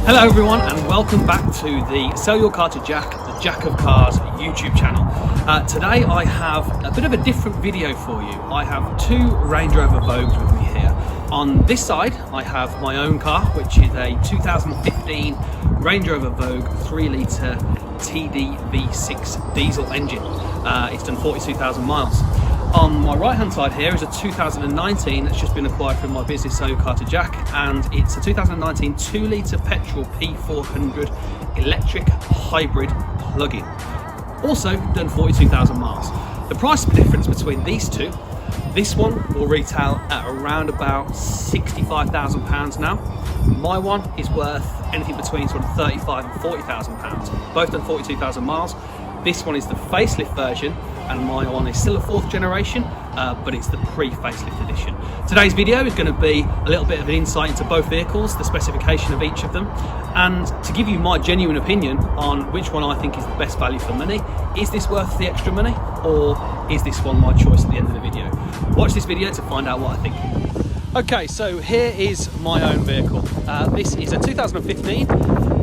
Hello everyone and welcome back to the Sell Your Car to Jack, the Jack of Cars YouTube channel. Today I have a bit of a different video for you. I have two Range Rover Vogues with me here. On this side I have my own car, which is a 2015 Range Rover Vogue 3 litre TD V6 diesel engine. It's done 42,000 miles. On my right hand side here is a 2019 that's just been acquired from my business Sell Your Car to Jack, and it's a 2019 2 litre petrol P400 electric hybrid plug-in. Also done 42,000 miles. The price difference between these two, this one will retail at around about £65,000 now. My one is worth anything between sort of £35,000 and £40,000. Both done 42,000 miles. This one is the facelift version, and my one is still a 4th generation, but it's the pre-facelift edition. Today's video is going to be a little bit of an insight into both vehicles, the specification of each of them, and to give you my genuine opinion on which one I think is the best value for money. Is this worth the extra money, or is this one my choice at the end of the video? Watch this video to find out what I think. Okay, so here is my own vehicle. This is a 2015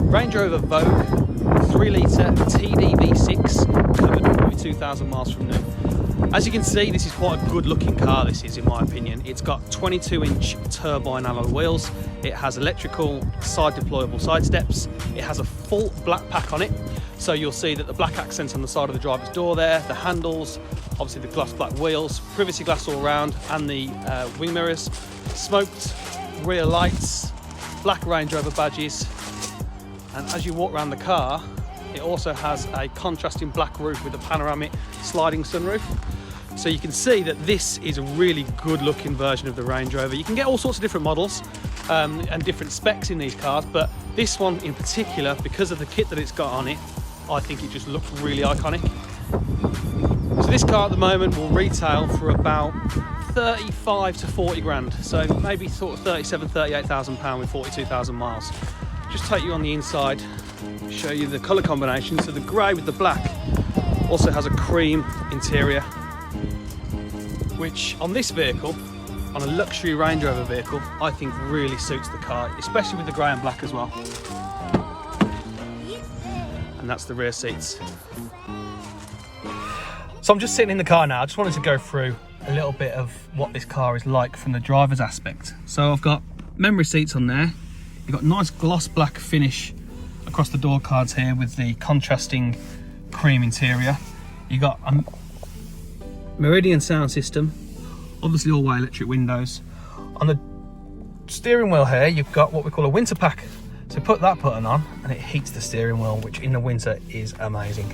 Range Rover Vogue 3 litre TD V6, covered 42,000 miles from new. As you can see, this is quite a good looking car, this is, in my opinion. It's got 22-inch turbine alloy wheels, it has electrical side deployable side steps, it has a full black pack on it, so you'll see that the black accents on the side of the driver's door there, the handles, obviously the gloss black wheels, privacy glass all round, and the wing mirrors, smoked rear lights, black Range Rover badges. And as you walk around the car, it also has a contrasting black roof with a panoramic sliding sunroof. So you can see that this is a really good looking version of the Range Rover. You can get all sorts of different models and different specs in these cars, but this one in particular, because of the kit that it's got on it, I think it just looks really iconic. So this car at the moment will retail for about 35 to 40 grand. So maybe sort of 37, 38,000 pound with 42,000 miles. Just take you on the inside, show you the colour combination. So the grey with the black also has a cream interior, which on this vehicle, on a luxury Range Rover vehicle, I think really suits the car, especially with the grey and black as well. And that's the rear seats. So I'm just sitting in the car now. I just wanted to go through a little bit of what this car is like from the driver's aspect. So I've got memory seats on there. You've got nice gloss black finish across the door cards here with the contrasting cream interior. You've got a Meridian sound system, obviously all-way electric windows. On the steering wheel here, you've got what we call a winter pack. So put that button on and it heats the steering wheel, which in the winter is amazing.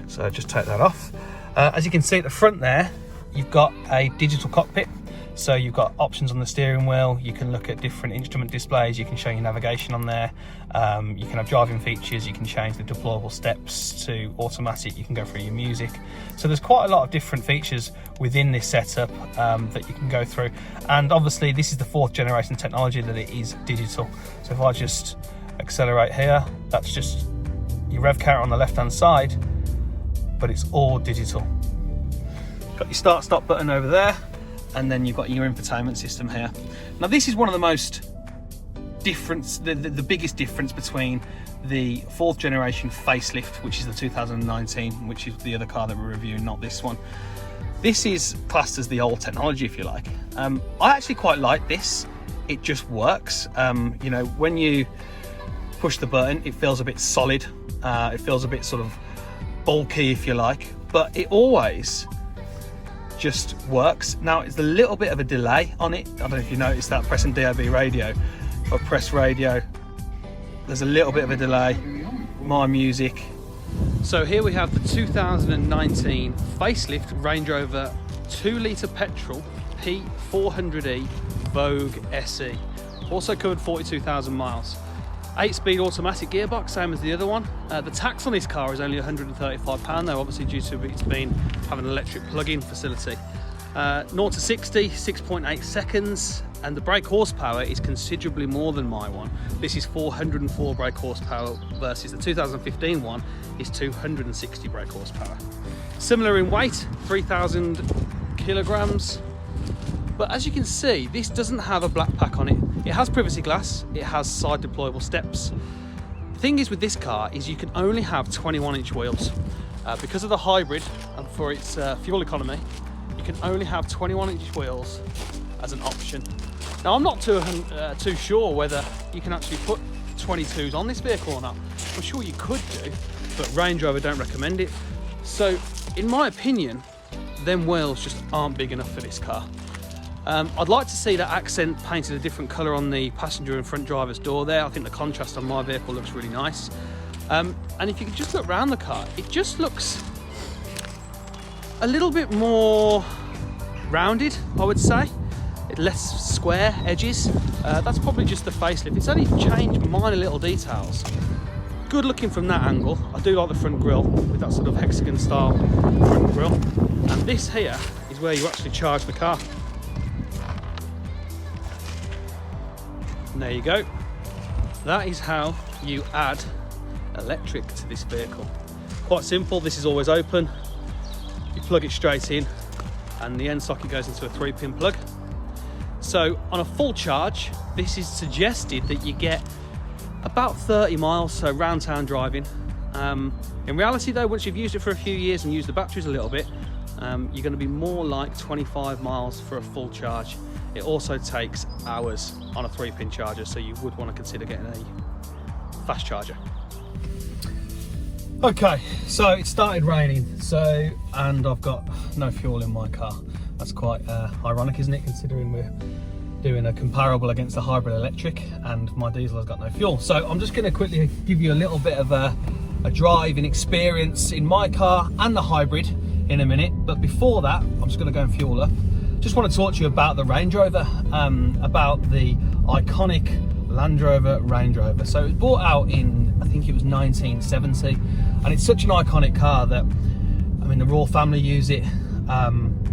So just take that off. As you can see at the front there, you've got a digital cockpit. So you've got options on the steering wheel, you can look at different instrument displays, you can show your navigation on there, you can have driving features, you can change the deployable steps to automatic, you can go through your music. So there's quite a lot of different features within this setup that you can go through. And obviously this is the 4th generation technology that it is digital. So if I just accelerate here, that's just your rev counter on the left hand side, but it's all digital. Got your start stop button over there, and then you've got your infotainment system here. Now this is one of the most the biggest difference between the 4th generation facelift, which is the 2019, which is the other car that we're reviewing, not this one. This is classed as the old technology, if you like. I actually quite like this. It just works. You know, when you push the button, it feels a bit solid. It feels a bit sort of bulky, if you like, but it always just works. Now it's a little bit of a delay on it. I don't know if you noticed that pressing DAB radio or press radio, there's a little bit of a delay. My music. So here we have the 2019 facelift Range Rover 2 litre petrol P400e Vogue SE, also covered 42,000 miles. 8-speed automatic gearbox, same as the other one. The tax on this car is only £135 though, obviously due to it's been having an electric plug-in facility. 0 to 60, 6.8 seconds, and the brake horsepower is considerably more than my one. This is 404 brake horsepower versus the 2015 one is 260 brake horsepower. Similar in weight, 3,000 kilograms. But as you can see, this doesn't have a black pack on it. It has privacy glass, it has side deployable steps, The thing is with this car is you can only have 21-inch wheels. Because of the hybrid and for its fuel economy, you can only have 21-inch wheels as an option. Now I'm not too sure whether you can actually put 22s on this vehicle or not. I'm sure you could do, but Range Rover don't recommend it. So in my opinion, them wheels just aren't big enough for this car. I'd like to see that accent painted a different colour on the passenger and front driver's door there. I think the contrast on my vehicle looks really nice. And if you could just look around the car, it just looks a little bit more rounded, I would say. Less square edges. That's probably just the facelift. It's only changed minor little details. Good looking from that angle. I do like the front grille with that sort of hexagon style front grille. And this here is where you actually charge the car. And there you go. That is how you add electric to this vehicle. Quite simple. This is always open. You plug it straight in and the end socket goes into a 3-pin plug. So on a full charge, this is suggested that you get about 30 miles, so round town driving. In reality though, once you've used it for a few years and used the batteries a little bit, you're going to be more like 25 miles for a full charge. It also takes hours on a 3-pin charger, so you would want to consider getting a fast charger. Okay, so it started raining, and I've got no fuel in my car. That's quite ironic, isn't it, considering we're doing a comparable against the hybrid electric and my diesel has got no fuel. So I'm just going to quickly give you a little bit of a driving experience in my car and the hybrid in a minute, but before that I'm just going to go and fuel up. Just want to talk to you about the Range Rover, about the iconic Land Rover Range Rover. So it was bought out in, I think it was 1970, and it's such an iconic car that, I mean, the royal family use it.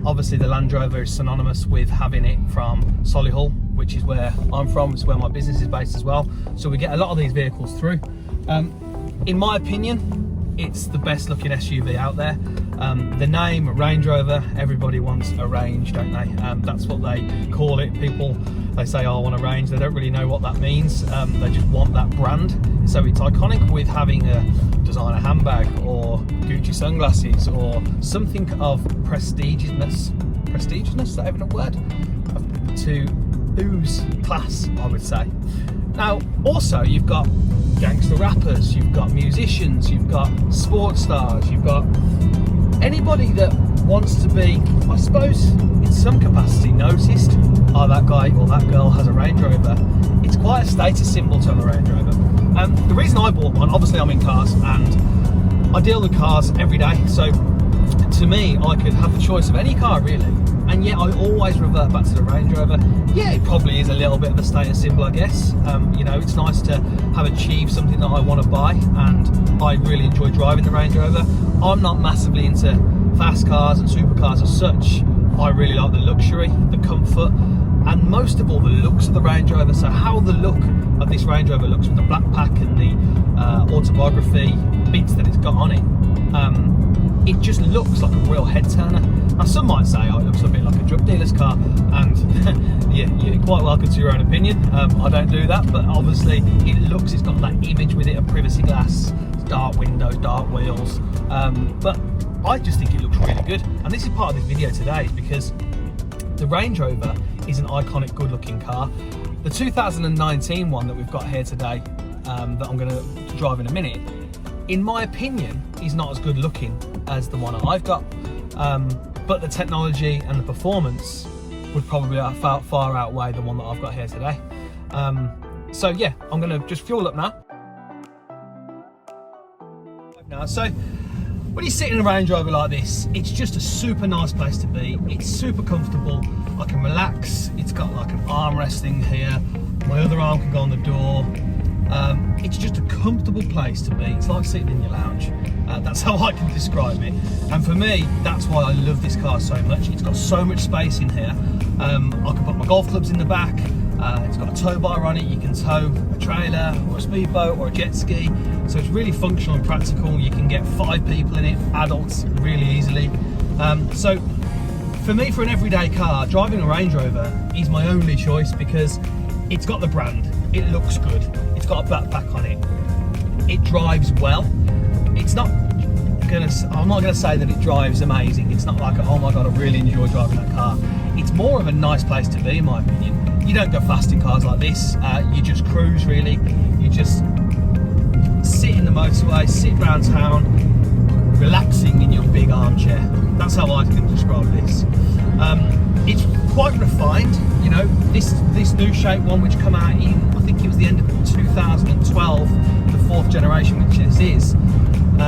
Obviously the Land Rover is synonymous with having it from Solihull, which is where I'm from, it's where my business is based as well. So we get a lot of these vehicles through. In my opinion, it's the best looking SUV out there. The name Range Rover, everybody wants a range, don't they? That's what they call it. People, they say, oh, I want a range. They don't really know what that means. They just want that brand. So it's iconic with having a designer handbag or Gucci sunglasses or something of prestigiousness, is that even a word? To ooze class, I would say. Now, also, you've got gangster rappers, you've got musicians, you've got sports stars, you've got anybody that wants to be, I suppose, in some capacity noticed. Oh, that guy or that girl has a Range Rover. It's quite a status symbol to have a Range Rover. The reason I bought one, obviously I'm in cars and I deal with cars every day, so to me I could have the choice of any car really, and yet I always revert back to the Range Rover. Yeah, it probably is a little bit of a status symbol, I guess. You know, it's nice to have achieved something that I want to buy, and I really enjoy driving the Range Rover. I'm not massively into fast cars and supercars as such. I really like the luxury, the comfort, and most of all the looks of the Range Rover. So how the look of this Range Rover looks with the black pack and the autobiography bits that it's got on it, it just looks like a real head turner. Now some might say, oh, it looks a bit like a drug dealer's car, and yeah, you're quite welcome to your own opinion. I don't do that, but obviously it's got that image with it, a privacy glass, dark windows, dark wheels, but I just think it looks really good. And this is part of this video today because the Range Rover is an iconic, good looking car. The 2019 one that we've got here today, that I'm going to drive in a minute, in my opinion, is not as good looking as the one that I've got. But the technology and the performance would probably far outweigh the one that I've got here today. So yeah, I'm going to just fuel up now. So when you sit in a Range Rover like this, it's just a super nice place to be. It's super comfortable. I can relax. It's got like an armrest thing here. My other arm can go on the door. It's just a comfortable place to be. It's like sitting in your lounge. That's how I can describe it. And for me, that's why I love this car so much. It's got so much space in here. I can put my golf clubs in the back. It's got a tow bar on it. You can tow a trailer or a speedboat or a jet ski. So it's really functional and practical. You can get 5 people in it, adults, really easily. So for me, for an everyday car, driving a Range Rover is my only choice because it's got the brand. It looks good. It's got a backpack on it. It drives well. I'm not gonna say that it drives amazing. It's not like, oh my god, I really enjoy driving that car. It's more of a nice place to be, in my opinion. You don't go fast in cars like this. You just cruise, really. You just sit in the motorway, sit around town, relaxing in your big armchair. That's how I can describe this. It's quite refined, you know. This new shape one, which come out in, I think it was the end of 2012, the 4th generation, which this is.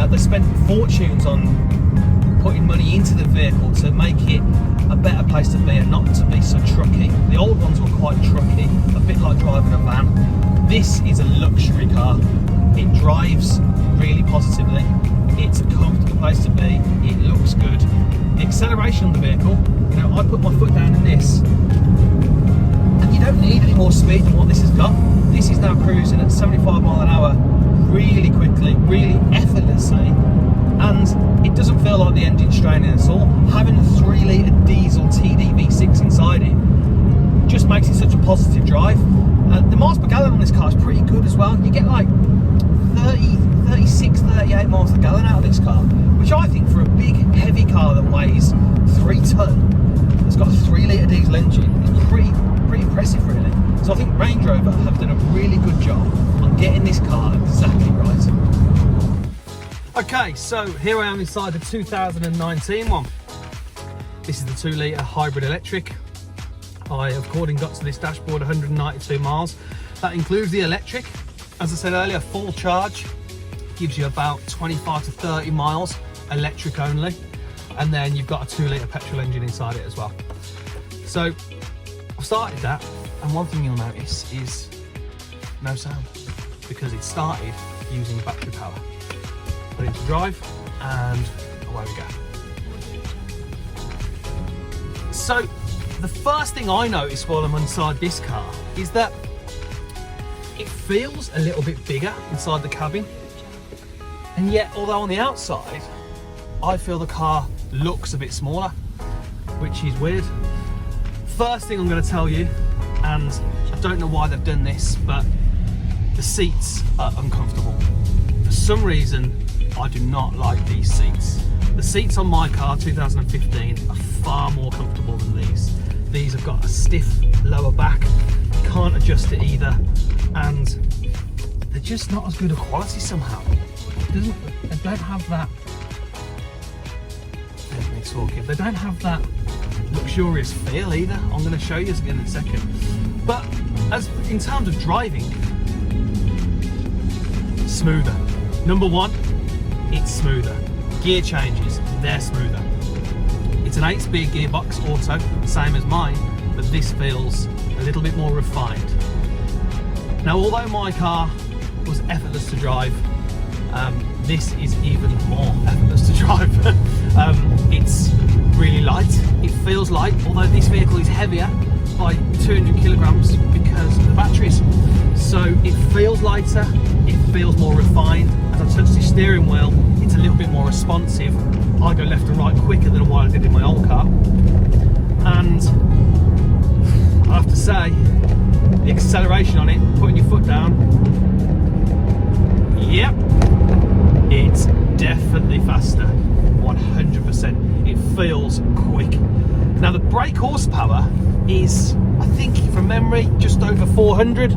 They spent fortunes on putting money into the vehicle to make it a better place to be and not to be so trucky. The old ones were quite trucky, a bit like driving a van. This is a luxury car. It drives really positively. It's a comfortable place to be. It looks good. The acceleration on the vehicle, you know, I put my foot down in this, and you don't need any more speed than what this has got. This is now cruising at 75 miles an hour really quickly, really effortlessly, and it doesn't feel like the engine's straining at all. Having a 3-litre diesel TDV6 inside it just makes it such a positive drive. The miles per gallon on this car is pretty good as well. You get like 30, 36, 38 miles per gallon out of this car, which I think for a big heavy car that weighs 3 tonne, that's got a 3-litre diesel engine, is pretty impressive, really. So I think Range Rover have done a really good job on getting this car exactly right. Okay, so here I am inside the 2019 one. This is the 2-litre hybrid electric. I have got to this dashboard 192 miles. That includes the electric. As I said earlier, full charge gives you about 25 to 30 miles, electric only. And then you've got a 2-litre petrol engine inside it as well. So I've started that, and one thing you'll notice is no sound, because it started using battery power. Put it into drive, and away we go. So the first thing I noticed while I'm inside this car is that it feels a little bit bigger inside the cabin, and yet although on the outside I feel the car looks a bit smaller, which is weird. First thing I'm going to tell you, and I don't know why they've done this, but the seats are uncomfortable. For some reason, I do not like these seats. The seats on my car, 2015, are far more comfortable than these. These have got a stiff lower back, you can't adjust it either, and they're just not as good a quality somehow. They don't have that, they don't have that luxurious feel either. I'm going to show you again in a second. But as in terms of driving, smoother. Number one, it's smoother. Gear changes, they're smoother. It's an 8-speed gearbox auto, same as mine, but this feels a little bit more refined. Now, although my car was effortless to drive, this is even more effortless to drive. It's really light. It feels light, although this vehicle is heavier by 200 kilograms because of the batteries. So it feels lighter, it feels more refined. As I touch the steering wheel, it's a little bit more responsive. I go left and right quicker than what I did in my old car. And I have to say, the acceleration on it, putting your foot down, yep, it's definitely faster, 100%. It feels quick. Now the brake horsepower is, I think from memory, just over 400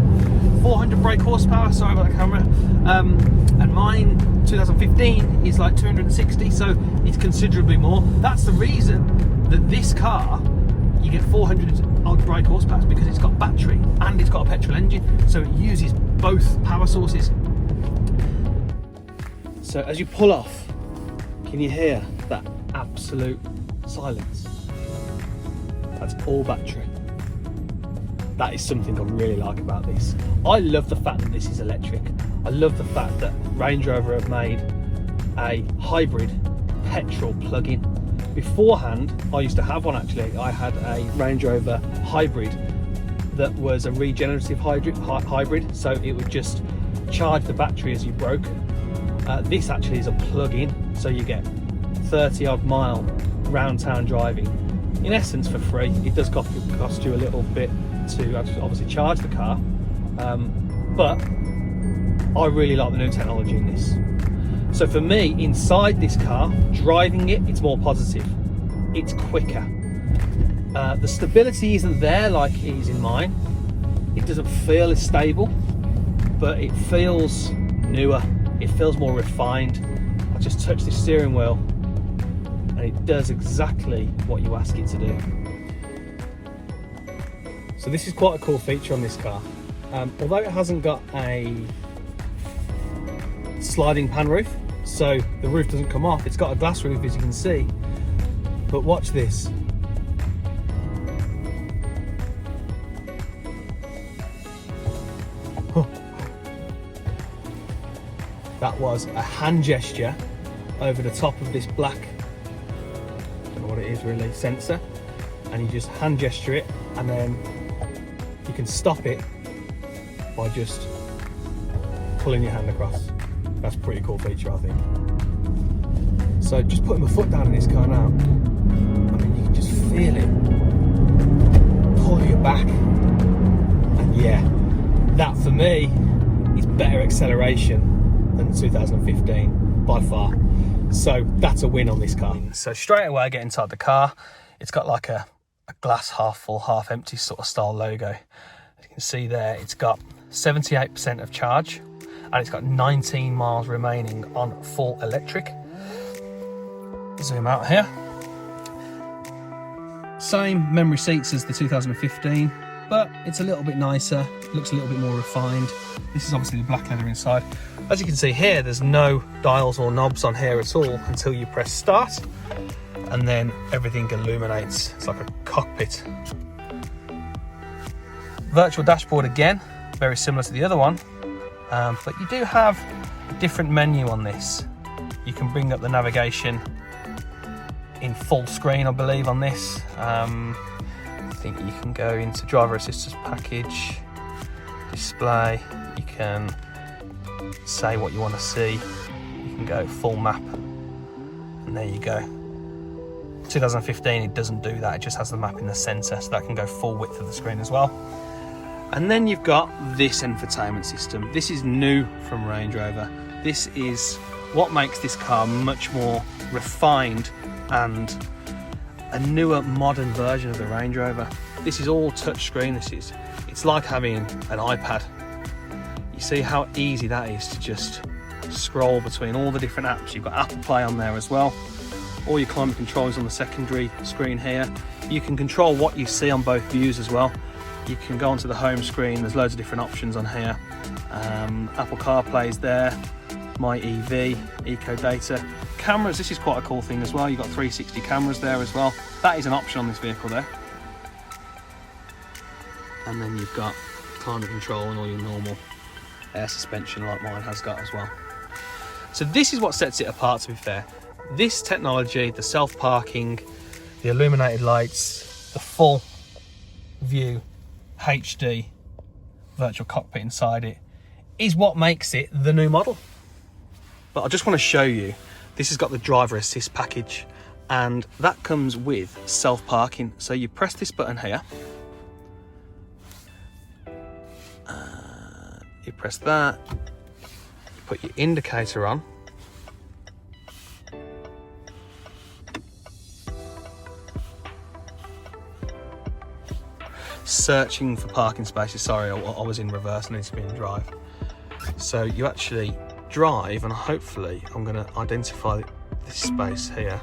brake horsepower, sorry about the camera. And mine, 2015, is like 260, so it's considerably more. That's the reason that this car, you get 400 odd brake horsepower, because it's got battery and it's got a petrol engine, so it uses both power sources. So as you pull off, can you hear that absolute silence? That's all battery. That is something I really like about this. I love the fact that this is electric. I love the fact that Range Rover have made a hybrid petrol plug-in. Beforehand, I used to have one actually. I had a Range Rover hybrid that was a regenerative hybrid, so it would just charge the battery as you broke. This actually is a plug-in, so you get 30 odd mile round town driving, in essence for free. It does cost you a little bit to obviously charge the car, but I really like the new technology in this. So for me, inside this car, driving it, it's more positive. It's quicker. The stability isn't there like it is in mine. It doesn't feel as stable, but it feels newer. It feels more refined. I just touch the steering wheel and it does exactly what you ask it to do. So this is quite a cool feature on this car. Although it hasn't got a sliding pan roof, so the roof doesn't come off, it's got a glass roof, as you can see. But watch this. That was a hand gesture over the top of this black, I don't know what it is really, sensor, and you just hand gesture it, and then you can stop it by just pulling your hand across. That's a pretty cool feature, I think. So just putting my foot down in this car now, I mean, you can just feel it pull you back. And yeah, that for me is better acceleration than 2015 by far. So that's a win on this car. So straight away I get inside the car. It's got like a glass half full, half empty sort of style logo. As you can see there, it's got 78% of charge and it's got 19 miles remaining on full electric. Zoom out here. Same memory seats as the 2015, but it's a little bit nicer, looks a little bit more refined. This is obviously the black leather inside. As you can see here, there's no dials or knobs on here at all until you press start, and then everything illuminates. It's like a cockpit. Virtual dashboard again, very similar to the other one, but you do have a different menu on this. You can bring up the navigation in full screen, I believe, on this. I think you can go into driver assistance package, display, you can say what you want to see, you can go full map, and there you go. 2015 it doesn't do that, it just has the map in the centre, so that can go full width of the screen as well. And then you've got this infotainment system. This is new from Range Rover. This is what makes this car much more refined and a newer modern version of the Range Rover. This is all touchscreen. It's like having an iPad. You see how easy that is to just scroll between all the different apps. You've got Apple Play on there as well. All your climate control is on the secondary screen here. You can control what you see on both views as well. You can go onto the home screen, there's loads of different options on here. Apple CarPlay is there, My EV, Eco Data. Cameras, this is quite a cool thing as well. You've got 360 cameras there as well. That is an option on this vehicle there. And then you've got climate control and all your normal air suspension like mine has got as well. So this is what sets it apart, to be fair. This technology, the self-parking, the illuminated lights, the full view HD virtual cockpit inside it, is what makes it the new model. But I just want to show you, this has got the driver assist package, and that comes with self-parking. So you press this button here, you press that, you put your indicator on, searching for parking spaces. Sorry, I was in reverse, I need to be in drive. So you actually drive, and hopefully I'm going to identify this space here.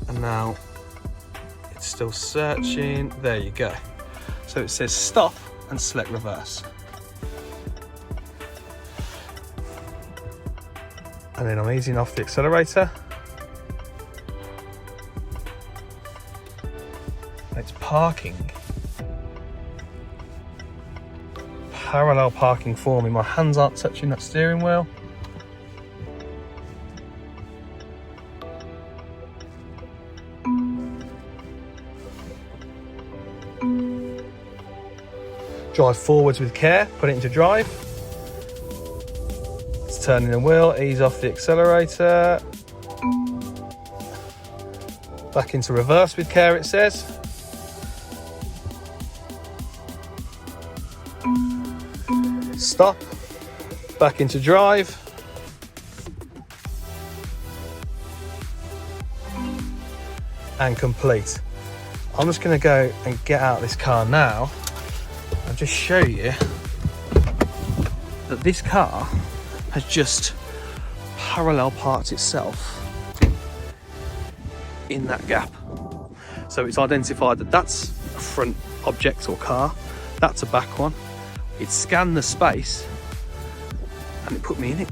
And now it's still searching. There you go. So it says stop and select reverse. And then I'm easing off the accelerator. It's parking. Parallel parking for me. My hands aren't touching that steering wheel. Drive forwards with care, put it into drive. It's turning the wheel, ease off the accelerator. Back into reverse with care, it says. Stop, back into drive. And complete. I'm just going to go and get out this car now and just show you that this car has just parallel parked itself in that gap. So it's identified that that's a front object or car, that's a back one. It scanned the space and it put me in it.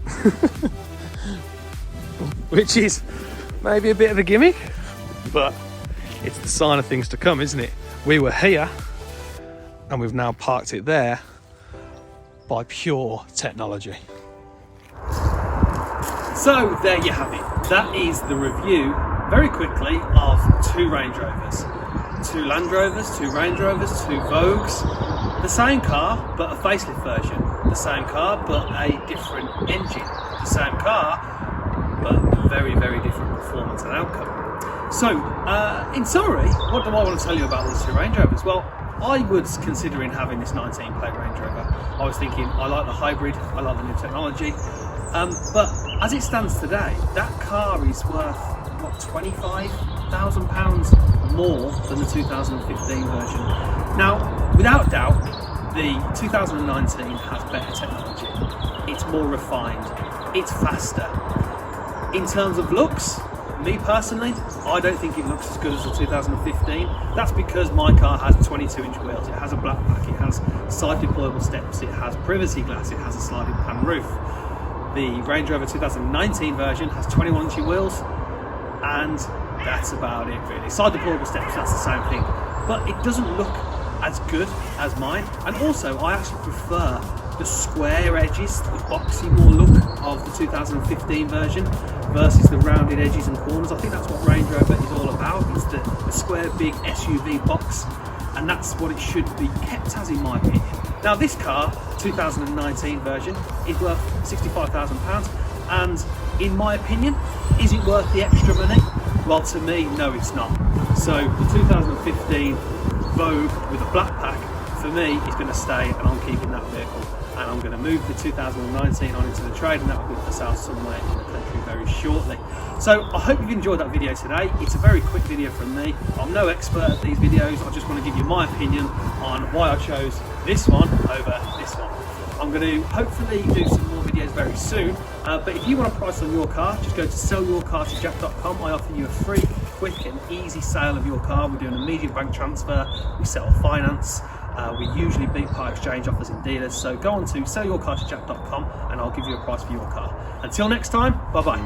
Which is maybe a bit of a gimmick, but it's the sign of things to come, isn't it? We were here and we've now parked it there by pure technology. So there you have it. That is the review, very quickly, of two Range Rovers. Two Land Rovers, two Range Rovers, two Vogues. The same car, but a facelift version. The same car, but a different engine. The same car, but very, very different performance and outcome. So, in summary, what do I want to tell you about these two Range Rovers? Well, I was considering having this 19-plate Range Rover. I was thinking, I like the hybrid, I like the new technology. But as it stands today, that car is worth, what, £25,000 more than the 2015 version. Now, without doubt, the 2019 has better technology. It's more refined, it's faster. In terms of looks, me personally, I don't think it looks as good as the 2015. That's because my car has 22-inch wheels, it has a black pack, it has side deployable steps, it has privacy glass, it has a sliding pan roof. The Range Rover 2019 version has 21-inch wheels, and that's about it really. Side deployable steps, that's the same thing. But it doesn't look as good as mine. And also, I actually prefer the square edges, the boxy more look of the 2015 version versus the rounded edges and corners. I think that's what Range Rover is all about. It's the square big SUV box, and that's what it should be kept as, in my opinion. Now this car, 2019 version, is worth £65,000, and in my opinion, is it worth the extra money? Well, to me, no, it's not. So the 2015 Vogue with a black pack, for me, is going to stay, and I'm keeping that vehicle. And I'm going to move the 2019 on into the trade, and that will be for sale somewhere in the country very shortly. So I hope you've enjoyed that video today. It's a very quick video from me. I'm no expert at these videos. I just want to give you my opinion on why I chose this one over this one. I'm going to hopefully do some more videos very soon. But if you want a price on your car, just go to sellyourcartojack.com. I offer you a free, quick and easy sale of your car. We do an immediate bank transfer. We settle finance. We usually beat part exchange offers in dealers. So go on to sellyourcartojack.com and I'll give you a price for your car. Until next time, bye-bye.